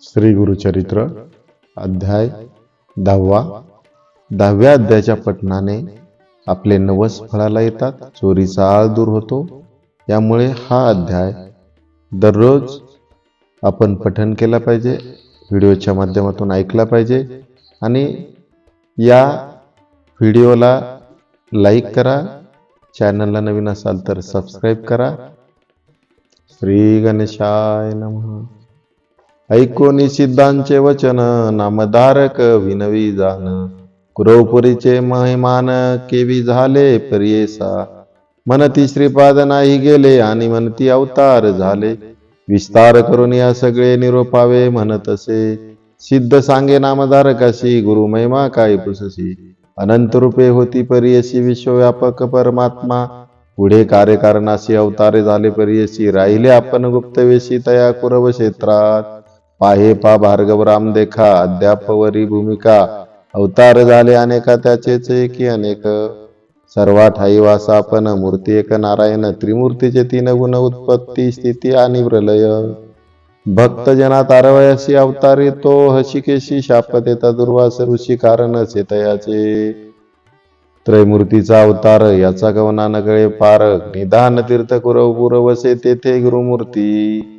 श्री गुरुचरित्र अध्याय 10वा। 10व्या अध्यायाच्या पठणाने आपले नवस फळाला येतात, चोरीचा आळ दूर होतो। यामुळे हा अध्याय दररोज आपण पठण केला पाहिजे, व्हिडिओच्या माध्यमातून ऐकला पाहिजे आणि या व्हिडिओला लाईक करा, चॅनलला नवीन असाल तर सबस्क्राईब करा। श्री गणेशाय नमः। ऐकोनी सिद्धांचे वचन, नामधारक विनवी जान। कुरवपुरीचे महिमान, केवी झाले पर्येसा। म्हणती श्रीपाद नाही गेले, आणि म्हणती अवतार झाले। विस्तार करून या सगळे निरोपावे म्हणतसे। सिद्ध सांगे नामधारकाशी, गुरु महिमा काय पुससी। अनंत रूपे होती पर्येसी, विश्वव्यापक परमात्मा। पुढे कार्यकारणाशी अवतारे झाले पर्येसी। राहिले आपण गुप्तवेशी, तया कुरव क्षेत्रात। पाहे पा भार्गव राम देखा, अद्यापवरी भूमिका। अवतार झाले अनेका, त्याचेच एकी अनेक। सर्वा ठाई वासा आपण, मूर्ती एक नारायण। त्रिमूर्तीचे तीन गुण, उत्पत्ती स्थिती आणि प्रलय। भक्त जना तारवयासी अवतारी तो, हशिकेशी शाप देता दुर्वास ऋषी, कारण तयाचे। त्रयमूर्तीचा अवतार, याचा गवना नकळे पार। निधान तीर्थ कुरवपुर वसे, तेथे गुरुमूर्ती।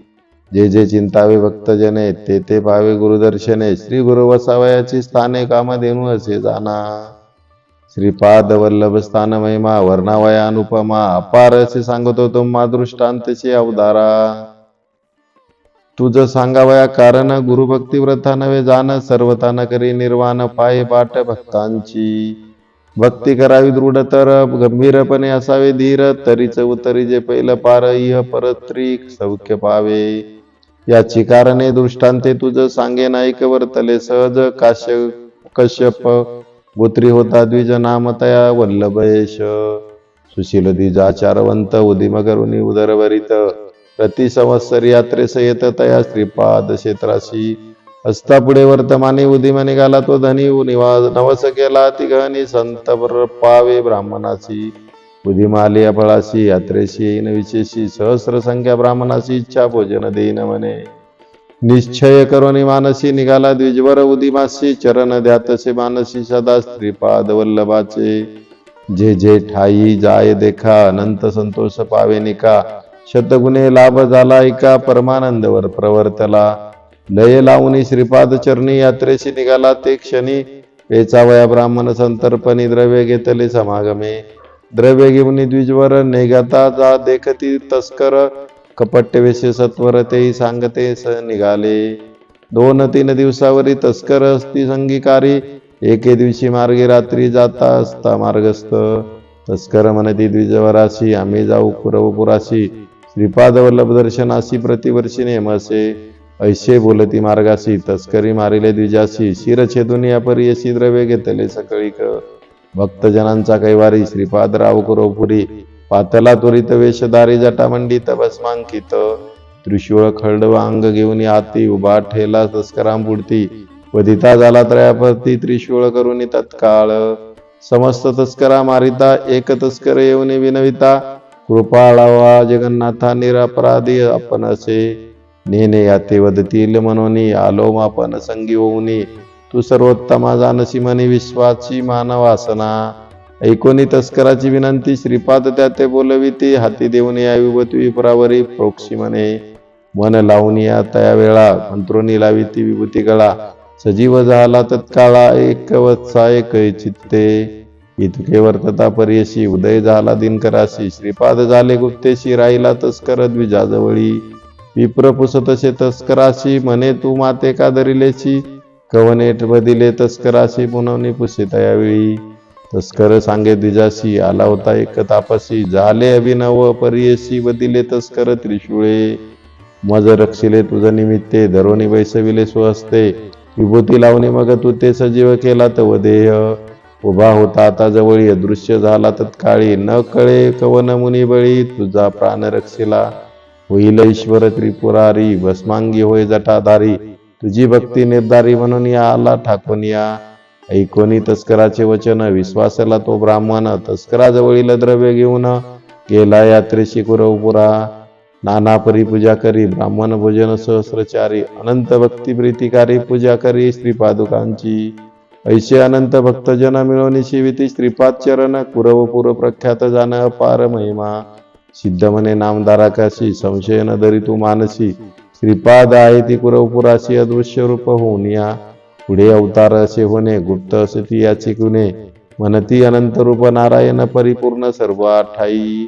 जे जे चिंतावे भक्तजने, ते ते पावे गुरुदर्शने। श्री गुरु वसावयाची स्थाने, कामधेनू असे जाणा। श्रीपाद वल्लभ स्थान महिमा, वर्णावया अनुपमा। अपार असे सांगतो तुम्हा दृष्टांतचे अवधारा। तुझ सांगावया कारण, गुरुभक्ती व्रता नवे जाण। सर्वता न करी निर्वाण, पाये पाठ भक्तांची। भक्ती करावी दृढ तर, गंभीरपणे असावे धीर। तरीच उतरी जे पैल पार, इह परत्री सौख्य पावे। याची कारणे दृष्टांते तुझ सांगेन, ऐक वर्तले सहज। कश्यप गोत्री होता द्विज, नाम तया वल्लभयश। सुशील द्विजाचारवंत, उदिम करुणी उदरभरित। प्रति संवत्सर यात्रेस येत, तया श्रीपाद क्षेत्राशी। असता पुढे वर्तमानी, उदिम निघाला तो धनी। नवस केला तिघनी, संत पावे ब्राह्मणाची। उदिम आली फळाशी, यात्रेशी येईन विशेषी। सहस्र संख्या ब्राह्मणाची, इच्छा भोजन देईन म्हणे। निश्चय करोनी मानसी, निघाला द्विजवर उदिमासी। चरण द्यातसे मानसी, सदा श्रीपाद वल्लभाचे। जे जे ठाई जाय देखा, अनंत संतोष पावे निका। शतगुणे लाभ झाला ऐका, परमानंदवर प्रवर्तला। लय लावणी श्रीपाद चरणी, यात्रेशी निघाला ते क्षणी। वेचावया ब्राह्मण संतर्पणी, द्रव्य घेतले समागमे। द्रव्य घेऊन द्विजवर निघता जा, देखती तस्कर। कपट वेशे सत्वर, तेही सांगते निघाले। 2-3 दिवसावरी तस्कर असती संगीकारी। एके दिवशी मार्गी रात्री, जाता असता मार्गस्थ। तस्कर म्हणती द्विजवराशी, आम्ही जाऊ कुरवपुराशी। श्रीपाद वल्लभ दर्शनाशी, प्रतिवर्षी नेमसे। ऐसे बोलती मार्गाशी, तस्करी मारिले द्विजाशी। शिर छेदून या पर्येसी, द्रव्य घेतले सकळीक। भक्तजनांचा कैवारी, श्रीपाद राव कुरवपुरी। पातला त्वरित वेशधारी, जटामंडित भस्मांकित। त्रिशूळ खड्वांग घेऊन हाती, उभा ठेला तस्करांपुढती। वधिता झाला त्रयापती, त्रिशूळ करुनी तत्काळ। समस्त तस्करा मारिता, एक तस्कर येऊन विनविता। कृपाळावा जगन्नाथा, निरपराधी आपण असे। नेने याते वदतील मनोनी, आलो मापन संगी होऊनी। तू सर्वोत्तमा जानसी म्हणी, विश्वाची मानवासना। ऐकोनी तस्कराची विनंती, श्रीपाद त्याते बोलविती। हाती देऊन या विभूती विप्रावरी प्रोक्षी म्हणे। मन लावून या तया वेळा, मंत्रोनी लाविती विभूती गळा। सजीव झाला तत्काळा, एक वत्सा एक चित्ते। इतके वर्तता पर्येशी, उदय झाला दिनकराशी। श्रीपाद झाले गुप्तेशी, राहिला तस्कर द्विजाजवळी। विप्र पुसतसे तस्कराशी, म्हणे तू माते का धरिलेशी। कवने बदिले तस्कराशी, पुनवनी पुसे तयावेळी। तस्कर सांगे द्विजाशी, आला होता एक तापसी। झाले अभिनव पर्येसी, बदिले तस्कर त्रिशूळे। मज रक्षिले तुझ निमित्ते, धरोनी बैसविले स्वहस्ते। विभूती लावणी मग तू ते सजीव केला तव देह। उभा होता आता जवळी, अदृश्य झाला तत्काळी। न कळे कवन मुनी बळी, तुझा प्राण रक्षिला। होईल ईश्वर त्रिपुरारी, भस्मांगी होय जटाधारी। तुझी भक्ती निर्धारी, म्हणून या आला ठाकून या। ऐकोनी तस्कराचे वचन, विश्वासला तो ब्राह्मण। तस्कराजवळील द्रव्य घेऊन, गेला यात्रेशी कुरवपुरा। नाना परी पूजा करी ब्राह्मण भोजन सहस्रचारी अनंत भक्ती प्रीतिकारी पूजा करी श्रीपादुकांची ऐसे अनंत भक्तजन मिळवणी शिविती श्रीपाद चरण कुरवपूर प्रख्यात जाण अपार महिमा सिद्ध म्हणे नामधारकाशी संशय न धरी तू मानसी श्रीपाद आहे ती कुरवपुराशी अदृश्य रूप होऊन या पुढे अवतार असे होणे गुप्त असे ती याची गुणे म्हणती अनंत रूप नारायण परिपूर्ण सर्व ठाई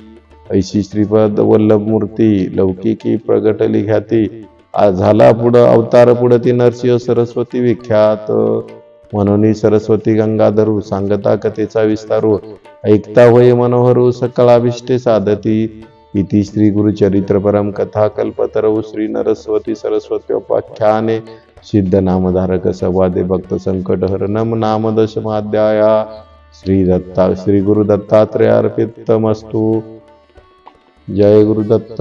ऐशी श्रीपद वल्लभ मूर्ती लौकिकी प्रगटली ख्याती झाला पुढं अवतार पुढं ती नरसिंह सरस्वती विख्यात म्हणून सरस्वती गंगाधरू सांगता कथेचा विस्तारू ऐकता होय मनोहरू सकळाभिष्टे साधती इति श्री गुरुचरित्र परम कथा कल्पतरऊ श्री नरस्वती सरस्वत्योपाख्याने सिद्ध नामधारक संवादे भक्त संकट हरणम नाम दशमाध्याया श्री गुरु दत्तात्रेय अर्पितमस्तु जय गुरुदत्त।